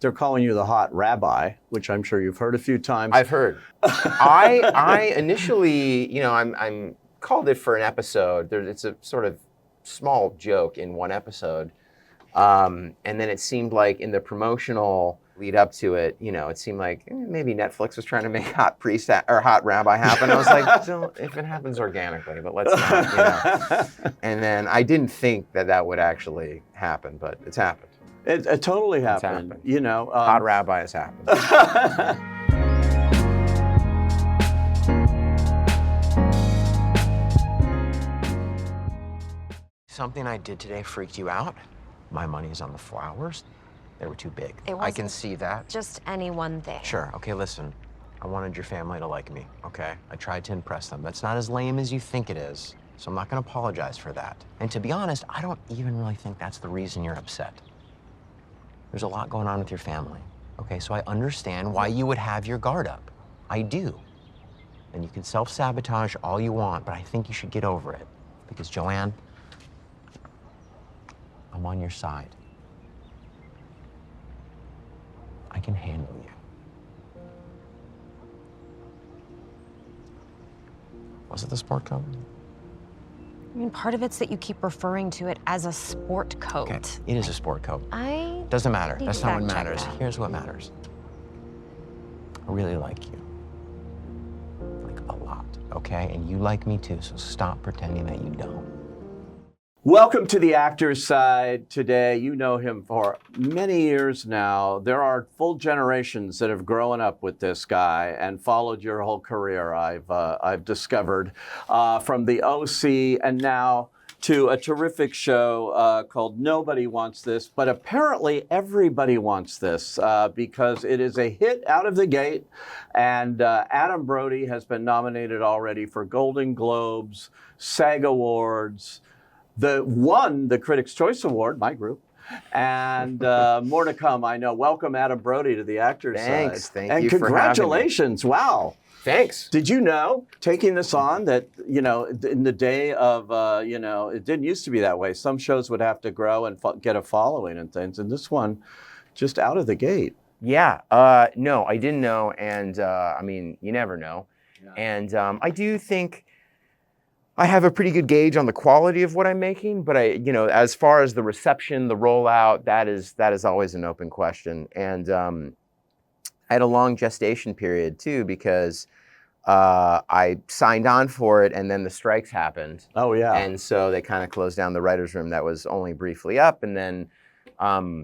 they're calling you the hot rabbi, which I'm sure you've heard a few times. I've heard. I initially, I'm called it for an episode. It's a sort of small joke in one episode. And then it seemed like in the promotional lead up to it, it seemed like maybe Netflix was trying to make hot priest or hot rabbi happen. I was like, don't, if it happens organically, but let's not, And then I didn't think that would actually happen, but it's happened. It totally happened. Hot rabbi has happened. Something I did today freaked you out? My money's on the flowers. They were too big. I can see that. Just any one thing. Sure. Okay, listen. I wanted your family to like me, okay? I tried to impress them. That's not as lame as you think it is, so I'm not gonna apologize for that. And to be honest, I don't even really think that's the reason you're upset. There's a lot going on with your family, okay? So I understand why you would have your guard up. I do. And you can self-sabotage all you want, but I think you should get over it. Because, Joanne, I'm on your side. I can handle you. Was it the sport coat? I mean, part of it's that you keep referring to it as a sport coat. Okay, it is a sport coat. I Doesn't matter. need That's to not what fact check matters. that. Here's what matters. I really like you. Like a lot, okay? And you like me too, so stop pretending that you don't. Welcome to the Actor's Side. Today, you know him for many years now. There are full generations that have grown up with this guy and followed your whole career, I've discovered, from the OC and now to a terrific show called Nobody Wants This, but apparently everybody wants this because it is a hit out of the gate, and Adam Brody has been nominated already for Golden Globes, SAG Awards, won the Critics' Choice Award, my group, and more to come, I know. Welcome, Adam Brody, to the Actor's Side. Thanks, thank and you for having me. Congratulations, wow. Thanks. Did you know, taking this on, that, in the day of, it didn't used to be that way. Some shows would have to grow and get a following and things, and this one, just out of the gate. Yeah, no, I didn't know, and I mean, you never know. Yeah. And I do think I have a pretty good gauge on the quality of what I'm making, but as far as the reception, the rollout, that is always an open question. And I had a long gestation period too, because I signed on for it and then the strikes happened. Oh yeah. And so they kind of closed down the writer's room that was only briefly up, and then so I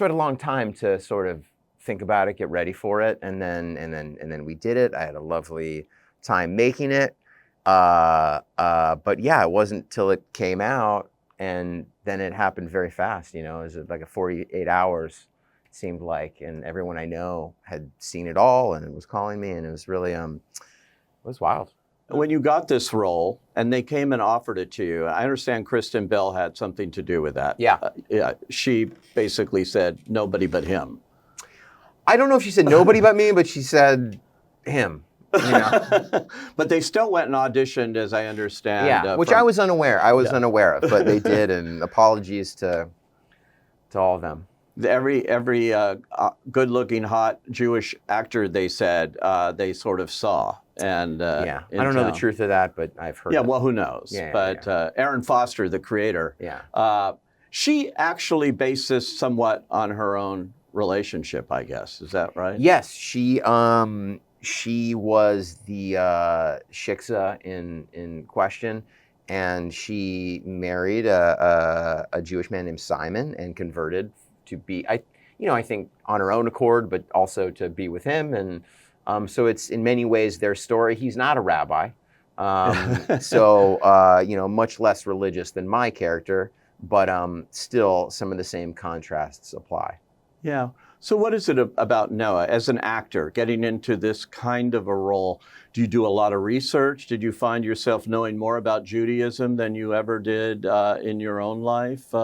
had a long time to sort of think about it, get ready for it, and then we did it. I had a lovely time making it. But yeah, it wasn't till it came out, and then it happened very fast. It was like a 48 hours, it seemed like, and everyone I know had seen it all, and it was calling me, and it was really, it was wild. When you got this role, and they came and offered it to you, I understand Kristen Bell had something to do with that. Yeah. She basically said, nobody but him. I don't know if she said nobody but me, but she said him. But they still went and auditioned, as I understand. Yeah, which I was unaware. Unaware of, but they did, and apologies to all of them. Every good-looking, hot Jewish actor, they said, they sort of saw. And I don't know the truth of that, but I've heard. Yeah, it. Well, who knows? Yeah, but Erin Foster, the creator, she actually based this somewhat on her own relationship, I guess. Is that right? Yes, she was the shiksa in question, and she married a Jewish man named Simon and converted to be, I think on her own accord, but also to be with him. And so it's in many ways their story. He's not a rabbi, so much less religious than my character, but still some of the same contrasts apply. Yeah. So what is it about Noah as an actor getting into this kind of a role? Do you do a lot of research? Did you find yourself knowing more about Judaism than you ever did in your own life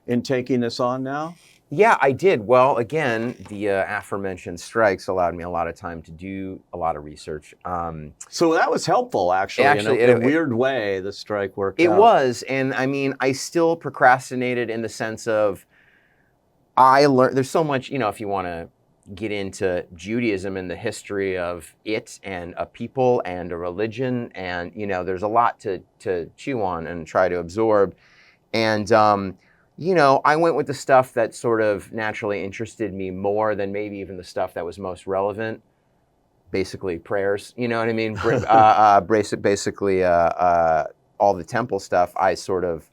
in taking this on now? Yeah, I did. Well, again, the aforementioned strikes allowed me a lot of time to do a lot of research. So that was helpful, actually. In a weird way, the strike worked out. It was, and I mean, I still procrastinated in the sense of I learned, there's so much, if you want to get into Judaism and the history of it and a people and a religion, and, there's a lot to chew on and try to absorb. And, I went with the stuff that sort of naturally interested me more than maybe even the stuff that was most relevant. Basically prayers, you know what I mean? Basically all the temple stuff. I sort of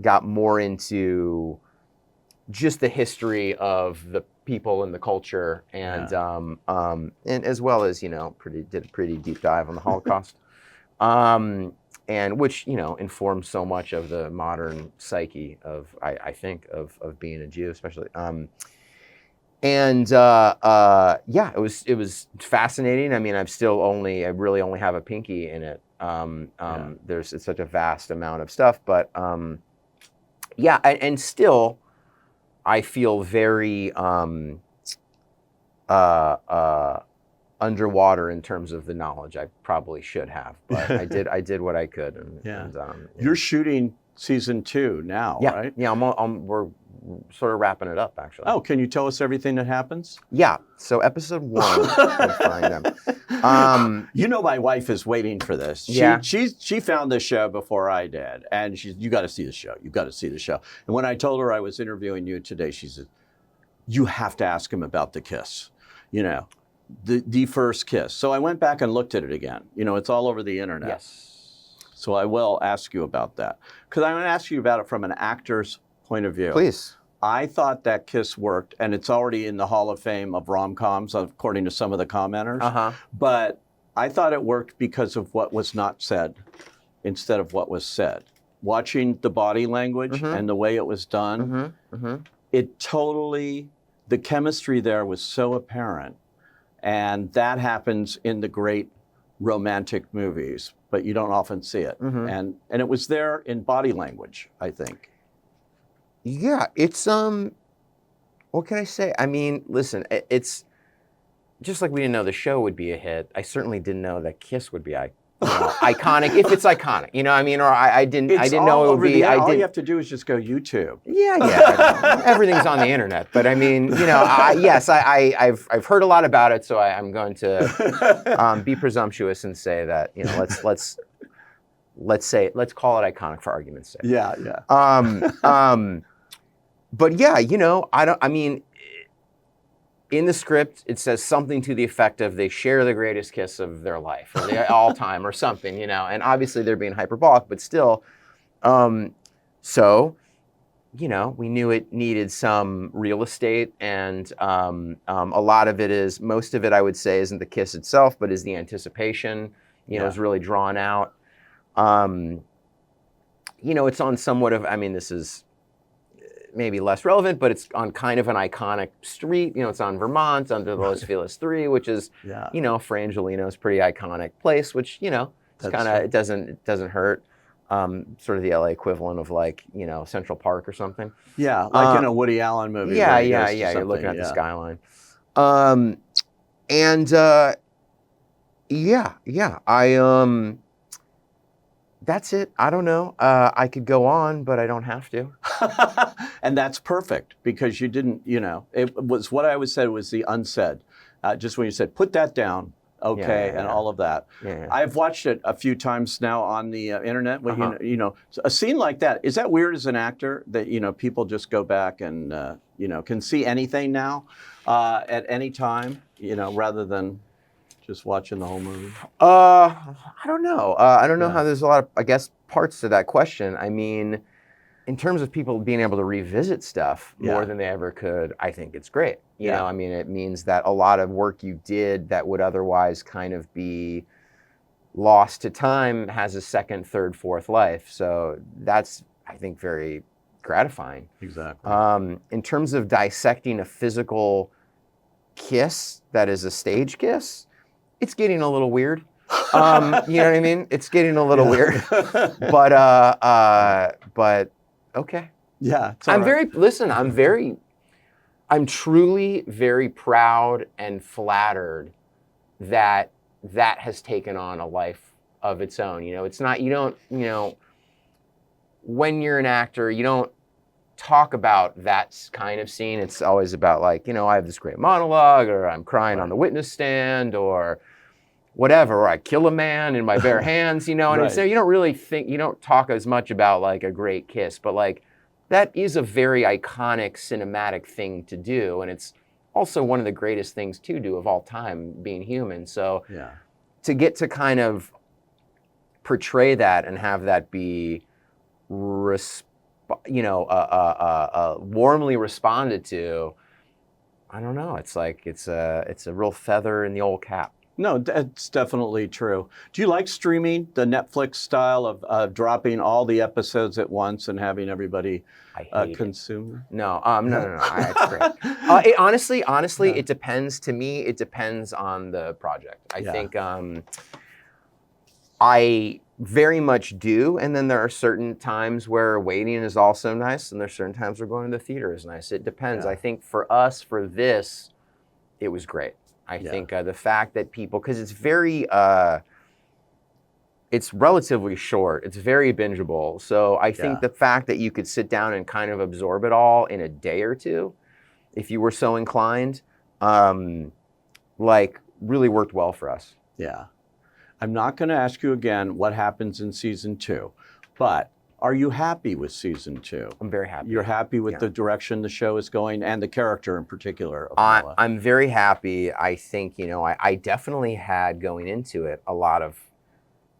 got more into just the history of the people and the culture, and as well as did a pretty deep dive on the Holocaust, and which informs so much of the modern psyche of I think of being a Jew, especially. It was fascinating. I mean, I really only have a pinky in it. It's such a vast amount of stuff, but and still, I feel very underwater in terms of the knowledge I probably should have, but I did what I could. You're shooting season 2 now, right? Yeah, we're sort of wrapping it up, actually. Oh, can you tell us everything that happens? Yeah. So episode 1, let's find them. My wife is waiting for this. She found this show before I did, and you got to see the show. You got to see the show. And when I told her I was interviewing you today, she said, "You have to ask him about the kiss. The first kiss." So I went back and looked at it again. It's all over the internet. Yes. So I will ask you about that, because I'm going to ask you about it from an actor's point of view. Please. I thought that kiss worked, and it's already in the Hall of Fame of rom-coms, according to some of the commenters. But I thought it worked because of what was not said instead of what was said. Watching the body language and the way it was done, it totally, the chemistry there was so apparent. And that happens in the great romantic movies, but you don't often see it. And it was there in body language, I think. Yeah, it's what can I say? I mean, listen, it's just like we didn't know the show would be a hit. I certainly didn't know that kiss would be iconic, if it's iconic. You know what I mean? Or I didn't know it would be. All you have to do is just go YouTube. Yeah. Everything's on the internet. But I mean, I've heard a lot about it, so I'm going to be presumptuous and say that let's call it iconic for argument's sake. Yeah. But yeah, in the script, it says something to the effect of they share the greatest kiss of their life, or all time, or something, and obviously they're being hyperbolic, but still. So, we knew it needed some real estate, and a lot of it most of it, I would say, isn't the kiss itself, but is the anticipation, is really drawn out. It's on somewhat of, this is maybe less relevant, but it's on kind of an iconic street. It's on Vermont, under the Los Feliz 3, which is, for Angelino's pretty iconic place, which, it's kind of, it doesn't hurt. Sort of the LA equivalent of Central Park or something. Yeah, like in a Woody Allen movie. Yeah. You're looking at the skyline. That's it. I don't know. I could go on, but I don't have to. And that's perfect, because you didn't, it was what I always said was the unsaid. Just when you said, put that down, and all of that. Yeah. I've watched it a few times now on the internet. A scene like that, is that weird as an actor that, people just go back and, can see anything now at any time, rather than just watching the whole movie? I don't know. I don't know how there's a lot of, I guess, parts to that question. I mean, in terms of people being able to revisit stuff more than they ever could, I think it's great. You know, it means that a lot of work you did that would otherwise kind of be lost to time has a second, third, fourth life. So that's, I think, very gratifying. Exactly. In terms of dissecting a physical kiss that is a stage kiss, it's getting a little weird. You know what I mean? It's getting a little weird. But okay. Yeah. I'm truly very proud and flattered that has taken on a life of its own. It's not, when you're an actor, you don't talk about that kind of scene. It's always about like, I have this great monologue, or I'm crying on the witness stand, or whatever, or I kill a man in my bare hands, and it's there. You don't really you don't talk as much about like a great kiss, but like that is a very iconic cinematic thing to do. And it's also one of the greatest things to do of all time, being human. So to get to kind of portray that and have that be warmly responded to, I don't know. It's like it's a real feather in the old cap. No, that's definitely true. Do you like streaming, the Netflix style of dropping all the episodes at once and having everybody consume? No, no. It's great. Honestly, it depends. To me, it depends on the project. I think I very much do, and then there are certain times where waiting is also nice, and there's certain times where going to the theater is nice. It depends. I think for us, for this, it was great. I think the fact that people, because it's very, it's relatively short. It's very bingeable. So I think the fact that you could sit down and kind of absorb it all in a day or two, if you were so inclined, like really worked well for us. Yeah. I'm not going to ask you again what happens in season 2, but are you happy with season 2? I'm very happy. You're happy with the direction the show is going and the character in particular of Noah? I'm very happy. I think, I definitely had going into it a lot of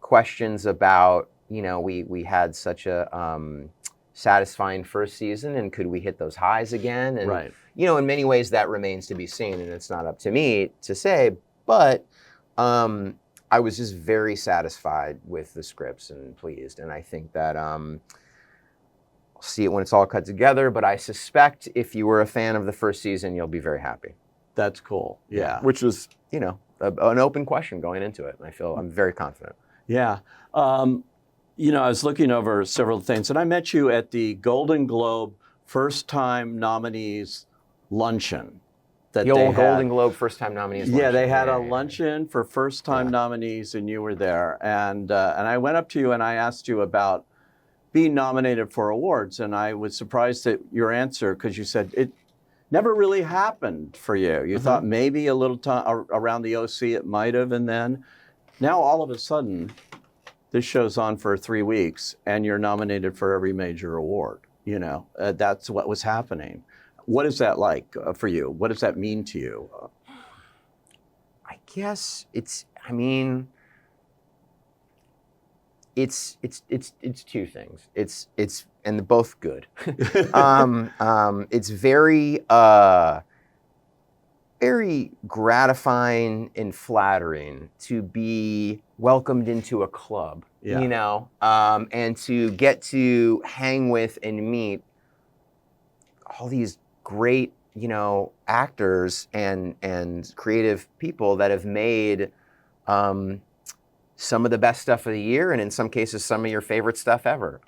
questions about, we had such a satisfying first season, and could we hit those highs again? And, in many ways that remains to be seen, and it's not up to me to say, but I was just very satisfied with the scripts and pleased. And I think that I'll see it when it's all cut together, but I suspect if you were a fan of the first season, you'll be very happy. That's cool. Yeah. Which was, an open question going into it. And I'm very confident. Yeah. I was looking over several things, and I met you at the Golden Globe First Time Nominees Luncheon. The old Golden Globe First Time Nominees luncheon. Yeah, they had a luncheon for First Time nominees, and you were there. And I went up to you and I asked you about being nominated for awards, and I was surprised at your answer, because you said it never really happened for you. You thought maybe a little time around the OC it might have, and then now all of a sudden this show's on for 3 weeks and you're nominated for every major award. That's what was happening. What is that like for you? What does that mean to you? I guess it's two things. It's and they're both good. It's very very gratifying and flattering to be welcomed into a club, and to get to hang with and meet all these great, actors and creative people that have made some of the best stuff of the year, and in some cases, some of your favorite stuff ever.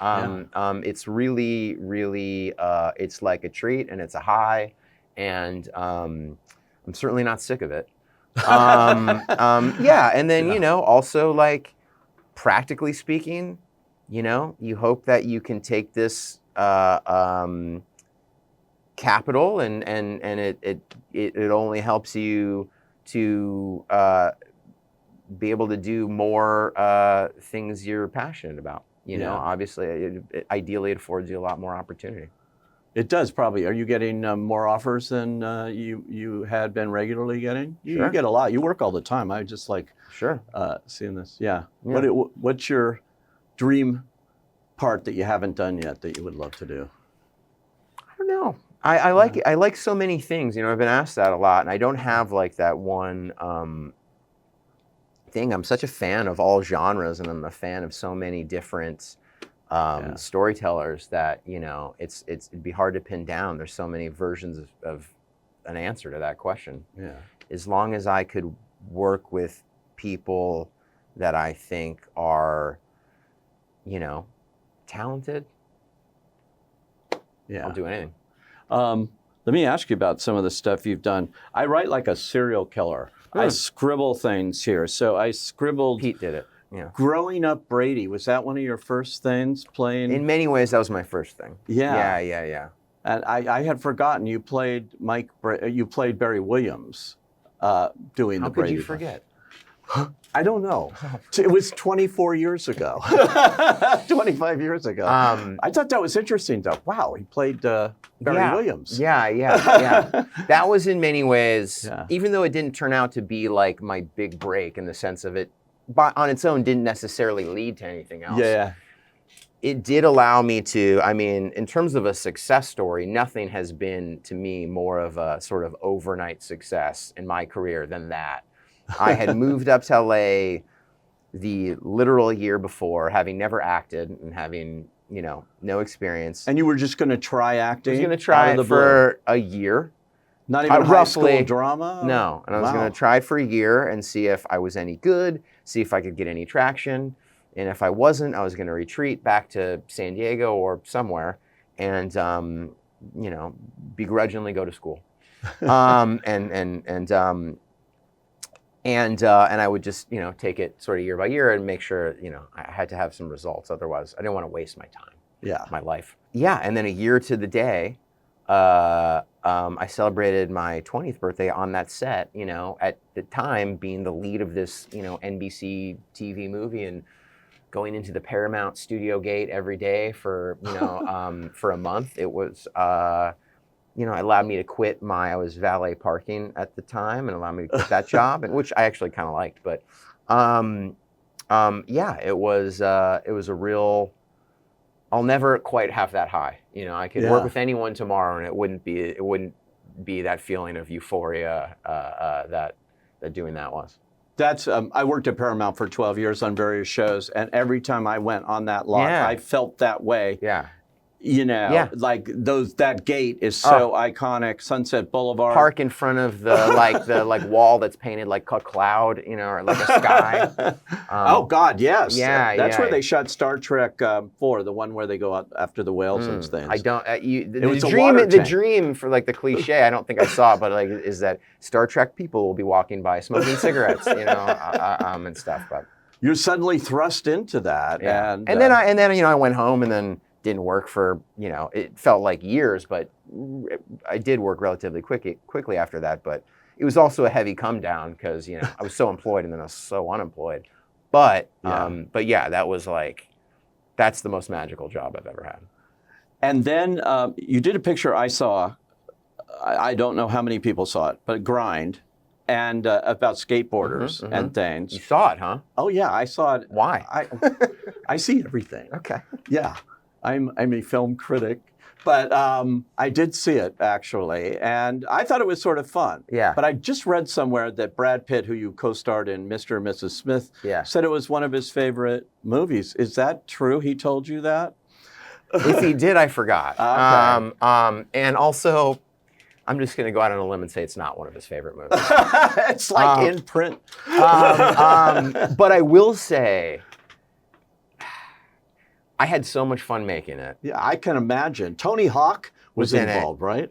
It's really, really, it's like a treat, and it's a high, and I'm certainly not sick of it. And then, also like practically speaking, you hope that you can take this capital and it only helps you to be able to do more things you're passionate about. Obviously, ideally, it affords you a lot more opportunity. It does, probably. Are you getting more offers than you had been regularly getting? You get a lot. You work all the time. I just like seeing this. Yeah. What's your dream part that you haven't done yet that you would love to do? I don't know. I like so many things. I've been asked that a lot, and I don't have like that one thing. I'm such a fan of all genres, and I'm a fan of so many different storytellers that it'd be hard to pin down. There's so many versions of an answer to that question. Yeah. As long as I could work with people that I think are, talented, I'll do anything. Let me ask you about some of the stuff you've done. I write like a serial killer. I scribble things here. So I scribbled. Pete did it. Yeah. Growing Up Brady, was that one of your first things playing? In many ways, that was my first thing. Yeah. Yeah. And I had forgotten you played you played Barry Williams doing How the could Brady you Bunch. forget? I don't know. It was 24 years ago. 25 years ago. I thought that was interesting, though. Wow, he played Barry Williams. Yeah. That was in many ways, Yeah. even though it didn't turn out to be like my big break in the sense of it, but on its own didn't necessarily lead to anything else. Yeah. It did allow me to, I mean, in terms of a success story, nothing has been to me more of a sort of overnight success in my career than that. I had moved up to LA the literal year before, having never acted and having, no experience. And you were just going to try acting? I was going to try it for a year. Not even high school drama? No. And I was going to try it for a year and see if I was any good, see if I could get any traction. And if I wasn't, I was going to retreat back to San Diego or somewhere and, begrudgingly go to school. And I would just, take it sort of year by year and make sure, I had to have some results. Otherwise, I didn't want to waste my time, my life. Yeah, and then a year to the day, I celebrated my 20th birthday on that set, at the time being the lead of this, NBC TV movie and going into the Paramount studio gate every day for, for a month. It was... it allowed me to quit I was valet parking at the time and allowed me to quit that job, which I actually kind of liked. But it was a real, I'll never quite have that high. I could work with anyone tomorrow and it wouldn't be that feeling of euphoria that doing that was. That's, I worked at Paramount for 12 years on various shows, and every time I went on that lot, I felt that way. Yeah. Like that gate is so iconic. Sunset Boulevard. Park in front of the wall that's painted like a cloud, or like a sky. Oh God, yes. Yeah, that's where they shot Star Trek 4, the one where they go out after the whales and things. I don't. The dream for like the cliche. I don't think I saw it, but like is that Star Trek people will be walking by smoking cigarettes, and stuff. But you're suddenly thrust into that, and then I went home and then. Didn't work for, it felt like years, but I did work relatively quickly after that. But it was also a heavy come down because, I was so employed and then I was so unemployed. But that was that's the most magical job I've ever had. And then you did a picture I saw. I don't know how many people saw it, but Grind. And about skateboarders and things. You saw it, huh? Oh, yeah, I saw it. Why? I see everything. Okay. Yeah. I'm a film critic, but I did see it, actually, and I thought it was sort of fun. Yeah. But I just read somewhere that Brad Pitt, who you co-starred in Mr. and Mrs. Smith, said it was one of his favorite movies. Is that true? He told you that? If he did, I forgot. Okay. And also, I'm just going to go out on a limb and say it's not one of his favorite movies. It's like in print. But I will say... I had so much fun making it. Yeah, I can imagine. Tony Hawk was involved, right?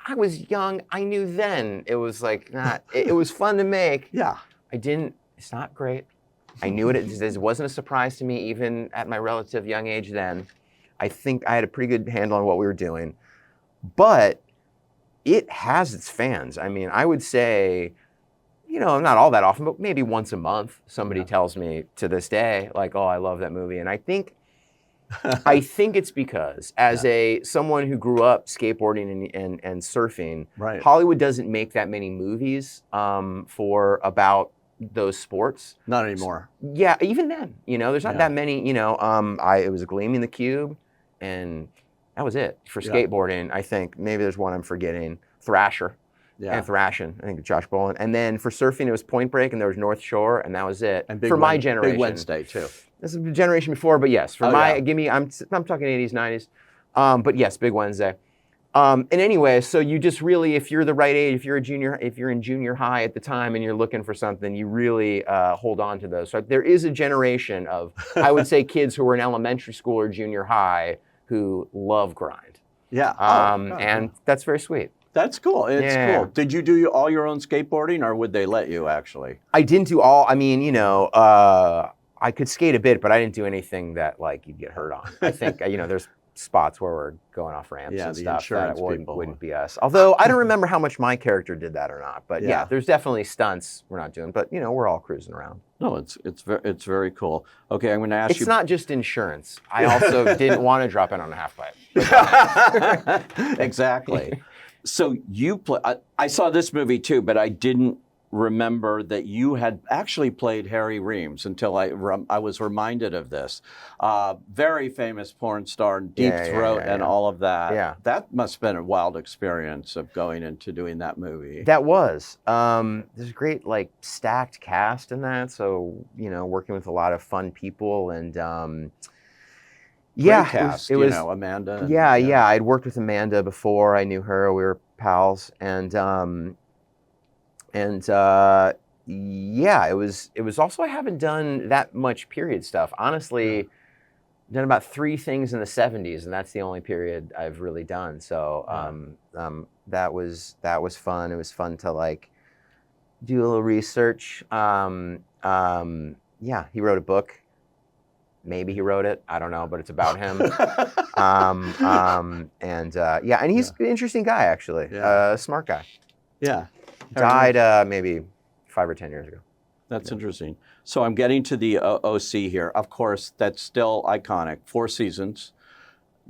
I was young. I knew then it was it was fun to make. Yeah. It's not great. I knew it. It wasn't a surprise to me even at my relative young age then. I think I had a pretty good handle on what we were doing. But it has its fans. I mean, I would say... not all that often, but maybe once a month, somebody tells me to this day, oh, I love that movie. And I think it's because as someone who grew up skateboarding and surfing, Hollywood doesn't make that many movies about those sports. Not anymore. Yeah, even then, there's not that many, it was Gleaming the Cube and that was it for skateboarding. I think maybe there's one I'm forgetting, Thrasher. And Thrashing, I think Josh Brolin. And then for surfing, it was Point Break, and there was North Shore, and that was it. And my generation. Big Wednesday, too. This is the generation before, but yes. I'm talking 80s, 90s. But yes, Big Wednesday. And anyway, so you just really, if you're the right age, if you're in junior high at the time and you're looking for something, you really hold on to those. So there is a generation of, I would say, kids who were in elementary school or junior high who love Grind. Yeah. And that's very sweet. That's cool. It's cool. Did you do all your own skateboarding, or would they let you actually? I didn't do all. I mean, I could skate a bit, but I didn't do anything that you'd get hurt on. I think there's spots where we're going off ramps Yeah, and the stuff that insurance people. wouldn't be us. Although I don't remember how much my character did that or not. But Yeah. yeah, there's definitely stunts we're not doing. But we're all cruising around. No, it's very cool. Okay, I'm going to ask you. It's not just insurance. I also didn't want to drop in on a half pipe. Exactly. So I saw this movie too, but I didn't remember that you had actually played Harry Reams until I was reminded of this. Very famous porn star, Deep Throat, and all of that. Yeah. That must have been a wild experience of going into doing that movie. That was. There's a great stacked cast in that. So working with a lot of fun people and. Great cast, it was Amanda. Yeah. I'd worked with Amanda before. I knew her. We were pals, and it was also, I haven't done that much period stuff. Honestly, I've done about 3 things in the 70s, and that's the only period I've really done. So that was fun. It was fun to do a little research. He wrote a book. Maybe he wrote it. I don't know, but it's about him. And he's an interesting guy, actually. A smart guy. Yeah. Died maybe 5 or 10 years ago. That's interesting. So I'm getting to the OC here. Of course, that's still iconic. 4 seasons.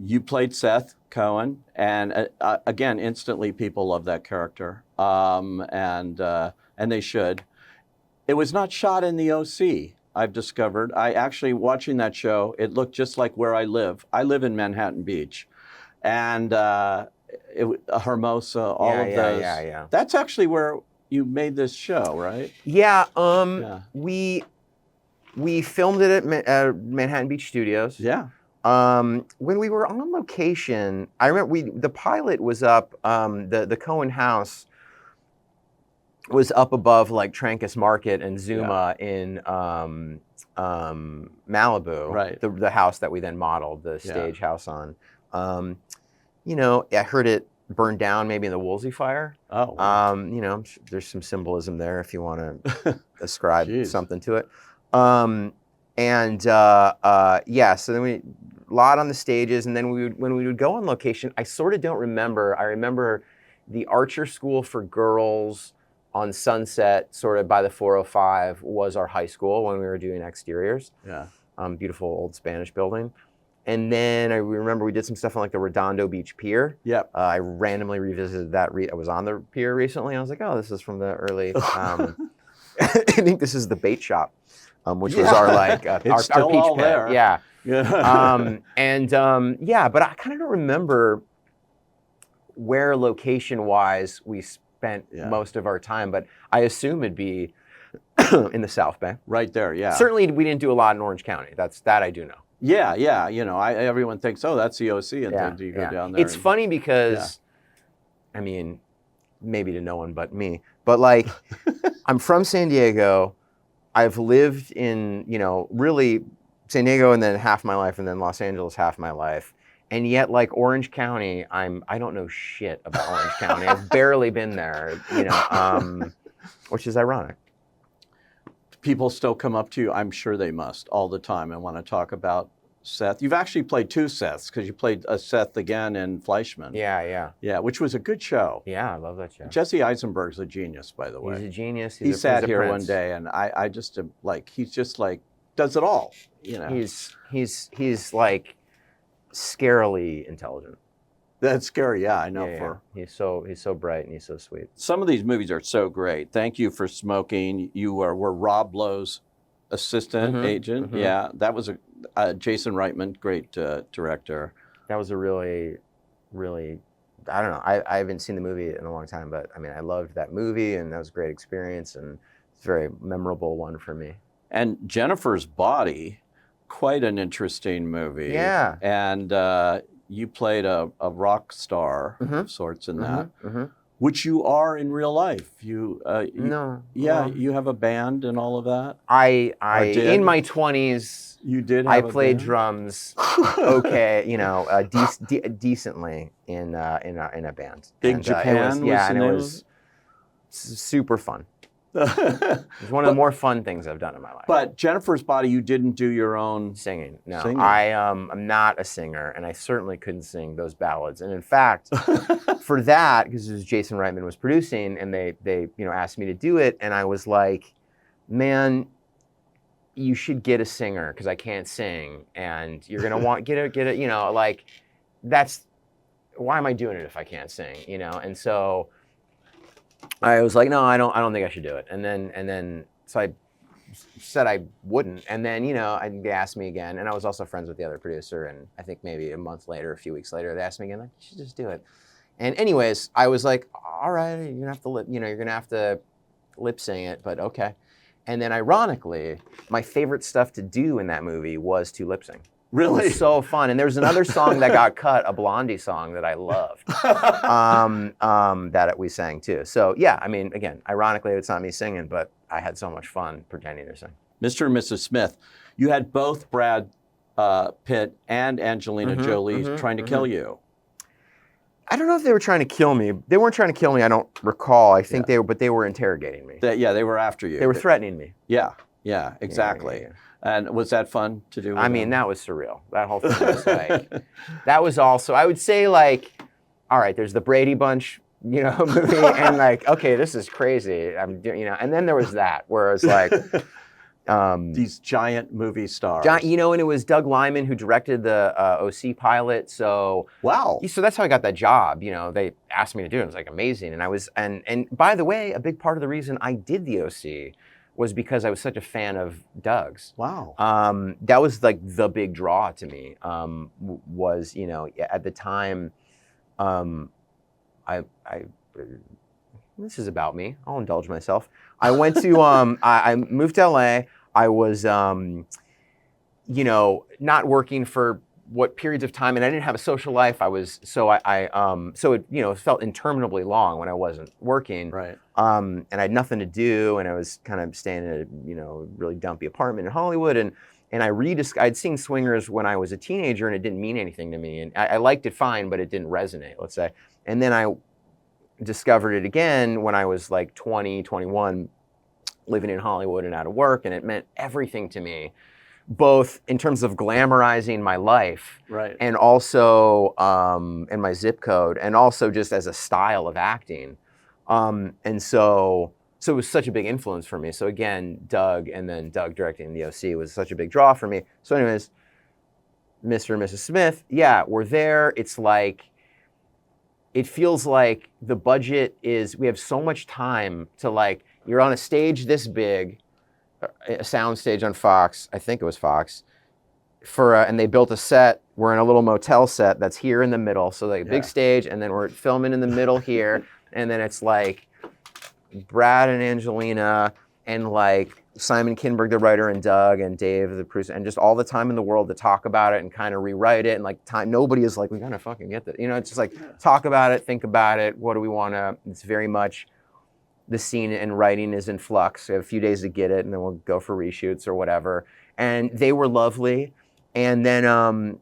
You played Seth Cohen, and again, instantly people love that character, and they should. It was not shot in the OC. I've discovered. I actually, watching that show, it looked just like where I live. I live in Manhattan Beach, and Hermosa, all of those. Yeah. That's actually where you made this show, right? Yeah. We filmed it at Manhattan Beach Studios. Yeah. When we were on location, I remember the pilot was up. The Cohen house was up above Trancas Market and Zuma in Malibu, right? The house that we then modeled the stage house on. I heard it burned down maybe in the Woolsey fire. Oh, wow. There's some symbolism there if you want to ascribe something to it. So then a lot on the stages, and then when we would go on location, I sort of don't remember. I remember the Archer School for Girls on Sunset, sort of by the 405, was our high school when we were doing exteriors. Yeah. Beautiful old Spanish building. And then I remember we did some stuff on the Redondo Beach Pier. Yep. I randomly revisited that. I was on the pier recently. I was like, oh, this is from the early. I think this is the bait shop, which was our our peach all pit. there. Yeah. Yeah. But I kind of don't remember where location-wise we spent most of our time, but I assume it'd be in the South Bay. Right there, yeah. Certainly, we didn't do a lot in Orange County. That I do know. Yeah. Everyone thinks, oh, that's the OC, and then you go down there. It's funny because, I mean, maybe to no one but me, but I'm from San Diego. I've lived in, really San Diego and then half my life, and then Los Angeles half my life. And yet, Orange County, I don't know shit about Orange County. I've barely been there, which is ironic. People still come up to you, I'm sure they must, all the time, and want to talk about Seth. You've actually played 2 Seths, because you played Seth again in Fleischman. Yeah. Yeah, which was a good show. Yeah, I love that show. Jesse Eisenberg's a genius, by the way. He's a genius. He sat here one day, and I just, he's just does it all, He's scarily intelligent. That's scary, yeah, I know. He's so bright and he's so sweet. Some of these movies are so great. Thank You for Smoking. You were Rob Lowe's assistant agent. Mm-hmm. Yeah, that was Jason Reitman, great director. That was a really, really, I don't know. I haven't seen the movie in a long time, but I mean, I loved that movie, and that was a great experience, and it's a very memorable one for me. And Jennifer's Body, quite an interesting movie. Yeah. And you played a rock star of sorts in that, which you are in real life. You have a band and all of that. I in my 20s. You did. I played drums. Okay, decently in a band. Big Japan. It was super fun. It's one of the more fun things I've done in my life. But Jennifer's Body, you didn't do your own Singing, no. Singing. I'm not a singer, and I certainly couldn't sing those ballads. And in fact, for that, because it was Jason Reitman was producing, and they asked me to do it, and I was like, man, you should get a singer because I can't sing, and you're gonna want get a like that's why am I doing it if I can't sing, And so I was like, no, I don't think I should do it. And then so I said I wouldn't, and then they asked me again, and I was also friends with the other producer, and I think maybe a month later, a few weeks later, they asked me again, like, you should just do it. And anyways, I was like, all right, you're gonna have to you're gonna have to lip sing it, but okay. And then ironically, my favorite stuff to do in that movie was to lip sing. Really? It was so fun. And there's another song that got cut, a Blondie song that I loved, that we sang too. So yeah, I mean, again, ironically, it's not me singing, but I had so much fun pretending to sing. Mr. and Mrs. Smith, you had both Brad Pitt and Angelina Jolie trying to kill you. I don't know if they were trying to kill me. They weren't trying to kill me. I don't recall. I think they were interrogating me. They were after you. They were threatening me. Yeah, exactly. Yeah. And was that fun to do? I mean, that was surreal. That whole thing was like, that was also, I would say like, all right, there's the Brady Bunch, movie, and like, okay, this is crazy. And then there was that, where it's like, these giant movie stars. And it was Doug Liman who directed the OC pilot. So wow. So that's how I got that job. They asked me to do it. It was like amazing. And I was, and by the way, a big part of the reason I did the OC was because I was such a fan of Doug's. Wow. That was like the big draw to me. Was at the time, I this is about me. I'll indulge myself. I went to I moved to LA. I was not working for what periods of time, and I didn't have a social life. I was so it felt interminably long when I wasn't working. Right. And I had nothing to do, and I was kind of staying in a really dumpy apartment in Hollywood, and I'd seen Swingers when I was a teenager, and it didn't mean anything to me, and I liked it fine, but it didn't resonate, let's say. And then I discovered it again when I was like 20, 21, living in Hollywood and out of work, and it meant everything to me, both in terms of glamorizing my life, right, and also in my zip code, and also just as a style of acting. And so it was such a big influence for me. So again, Doug, and then Doug directing the OC was such a big draw for me. So anyways, Mr. and Mrs. Smith, yeah, we're there. It's like, it feels like the budget is, we have so much time to like, you're on a stage this big, a sound stage on Fox, I think it was Fox, and they built a set. We're in a little motel set that's here in the middle. So like a big stage, and then we're filming in the middle here. And then it's like Brad and Angelina and like Simon Kinberg, the writer, and Doug and Dave, the producer, and just all the time in the world to talk about it and kind of rewrite it. And like nobody is like, we gotta fucking get this. It's just like, talk about it, think about it. What do we wanna, it's very much, the scene and writing is in flux. We have a few days to get it, and then we'll go for reshoots or whatever. And they were lovely. And then,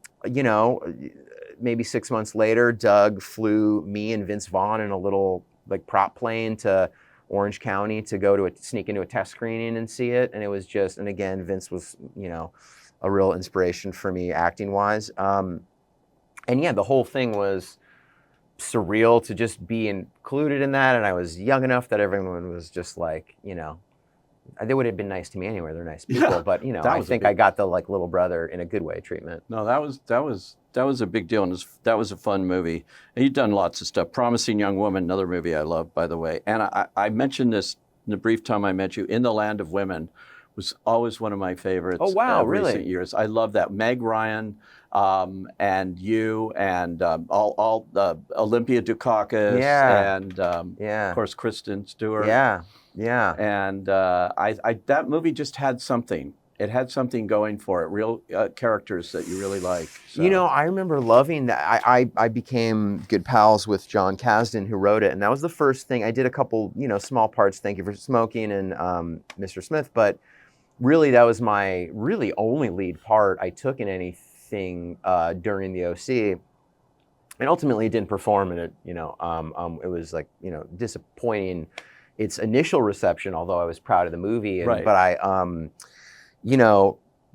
maybe 6 months later, Doug flew me and Vince Vaughn in a little like prop plane to Orange County to go sneak into a test screening and see it. And it was just, and again, Vince was, a real inspiration for me acting wise. And yeah, the whole thing was surreal to just be included in that. And I was young enough that everyone was just like, they would have been nice to me anyway. They're nice people, but I think I got the like little brother in a good way treatment. No, that was a big deal, and that was a fun movie. And you've done lots of stuff. Promising Young Woman, another movie I love, by the way. And I mentioned this in the brief time I met you. In the Land of Women was always one of my favorites. Oh wow, of really? Recent years. I love that. Meg Ryan, and you, and all Olympia Dukakis, and of course Kristen Stewart. Yeah. And I that movie just had something. It had something going for it. Real characters that you really like. So. I remember loving that. I became good pals with John Kasdan, who wrote it, and that was the first thing. I did a couple, small parts. Thank You for Smoking and Mr. Smith, but really that was my really only lead part I took in anything during the OC. And ultimately, it didn't perform in it. It was like disappointing. its initial reception, although I was proud of the movie. Right. But I,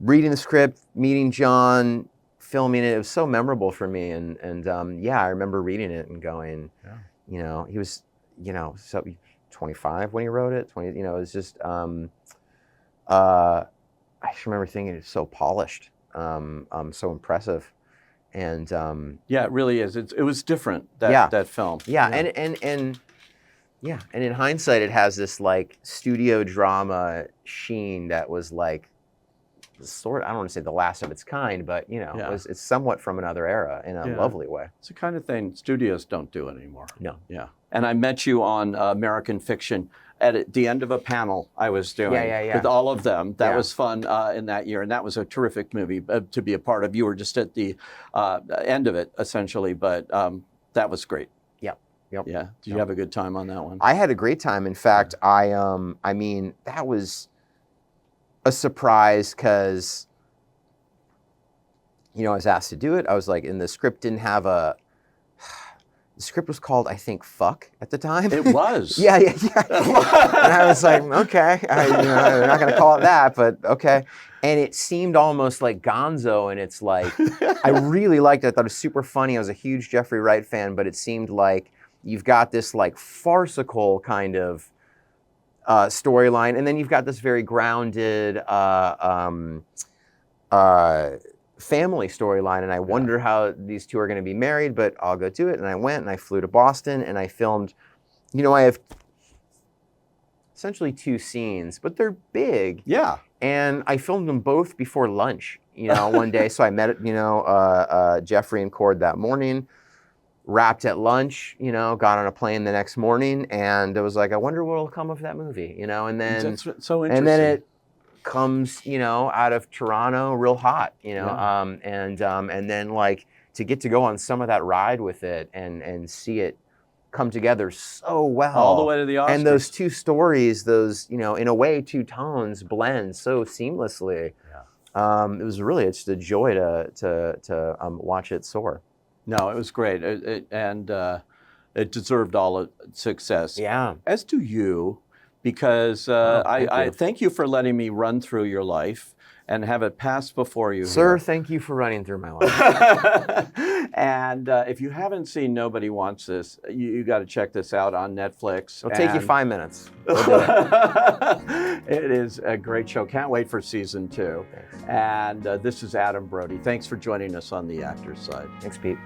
reading the script, meeting John, filming it, it was so memorable for me. And I remember reading it and going, he was, so 25 when he wrote it. 20, it was just, I just remember thinking it's so polished, so impressive. And it really is. It was different, that film. And in hindsight, it has this like studio drama sheen that was like I don't want to say the last of its kind, but it's somewhat from another era in a lovely way. It's the kind of thing studios don't do anymore. No. Yeah. And I met you on American Fiction at the end of a panel I was doing with all of them. That was fun in that year, and that was a terrific movie to be a part of. You were just at the end of it, essentially, but that was great. Yep. Yeah. Did you have a good time on that one? I had a great time. In fact, that was a surprise because, I was asked to do it. I was like, and the script didn't have the script was called, I think, Fuck at the time. It was. Yeah. And I was like, okay, they're not going to call it that, but okay. And it seemed almost like Gonzo, and it's like, I really liked it. I thought it was super funny. I was a huge Jeffrey Wright fan, but it seemed like you've got this like farcical kind of storyline, and then you've got this very grounded family storyline, and I wonder how these two are going to be married, but I'll go do it. And I went, and I flew to Boston, and I filmed, I have essentially 2 scenes, but they're big. Yeah. And I filmed them both before lunch, one day. So I met, Jeffrey and Cord that morning, wrapped at lunch, got on a plane the next morning, and it was like, I wonder what'll come of that movie, and then That's so interesting. And then it comes, out of Toronto real hot, and then like to get to go on some of that ride with it and see it come together so well. All the way to the Oscars. And those 2 stories, those, in a way, 2 tones blend so seamlessly. Yeah. It was really, it's a joy to watch it soar. No, it was great. It deserved all its success. Yeah. As do you, because I thank you for letting me run through your life and have it pass before you. Sir, thank you for running through my life. And if you haven't seen Nobody Wants This, you got to check this out on Netflix. It'll take you 5 minutes. We'll do it. It is a great show. Can't wait for season 2. Thanks. And this is Adam Brody. Thanks for joining us on The Actor's Side. Thanks, Pete.